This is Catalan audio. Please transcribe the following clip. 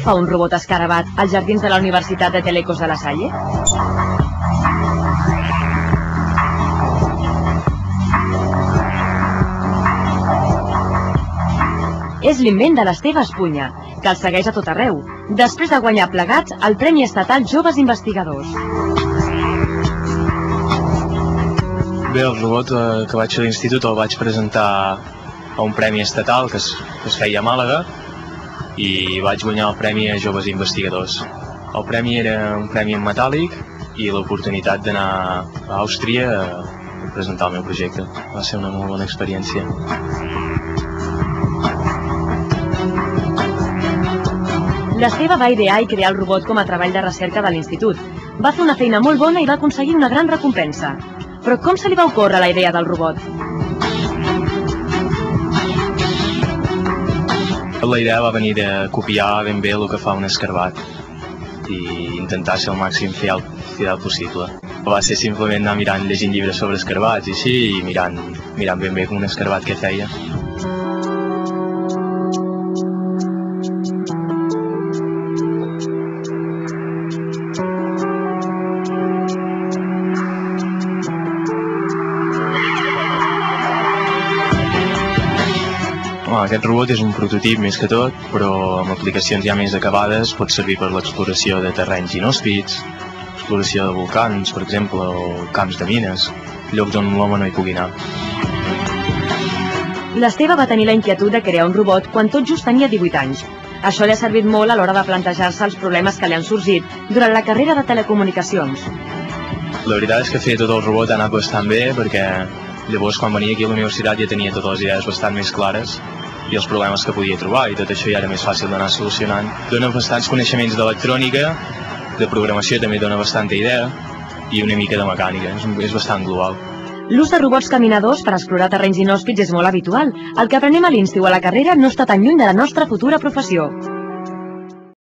hi fa un robot escarabat als jardins de la Universitat de Telecos de la Salle? És l'invent de l'Esteve Espunya, que el segueix a tot arreu, després de guanyar plegats el Premi Estatal Joves Investigadors. Bé, el robot que vaig fer a l'institut el vaig presentar a un premi estatal que es feia a Màlaga i vaig guanyar el Premi a Joves Investigadors. El premi era un premi en metàl·lic i l'oportunitat d'anar a Àustria a presentar el meu projecte. Va ser una molt bona experiència. L'Esteve va idear i crear el robot com a treball de recerca de l'institut. Va fer una feina molt bona i va aconseguir una gran recompensa. Però com se li va ocórrer la idea del robot? La idea va venir de copiar ben bé el que fa un escarabat i intentar ser el màxim fidel possible. Va ser simplement anar mirant, llegint llibres sobre escarabats i així, i mirant ben bé com un escarabat que feia. Aquest robot és un prototip més que tot, però amb aplicacions ja més acabades pot servir per l'exploració de terrenys inhòspits, exploració de volcans, per exemple, o camps de mines, llocs on l'home no hi pugui anar. L'Esteve va tenir la inquietud de crear un robot quan tot just tenia 18 anys. Això li ha servit molt a l'hora de plantejar-se els problemes que li han sorgit durant la carrera de telecomunicacions. La veritat és que fer tot el robot ha anat bastant bé, perquè llavors quan venia aquí a la universitat ja tenia totes les idees bastant més clares i els problemes que podia trobar, i tot això ja era més fàcil d'anar solucionant. Dona bastants coneixements d'electrònica, de programació també dona bastanta idea, i una mica de mecànica, és bastant global. L'ús de robots caminadors per explorar terrenys inhòspits és molt habitual. El que aprenem a l'INSTI o a la carrera no està tan lluny de la nostra futura professió.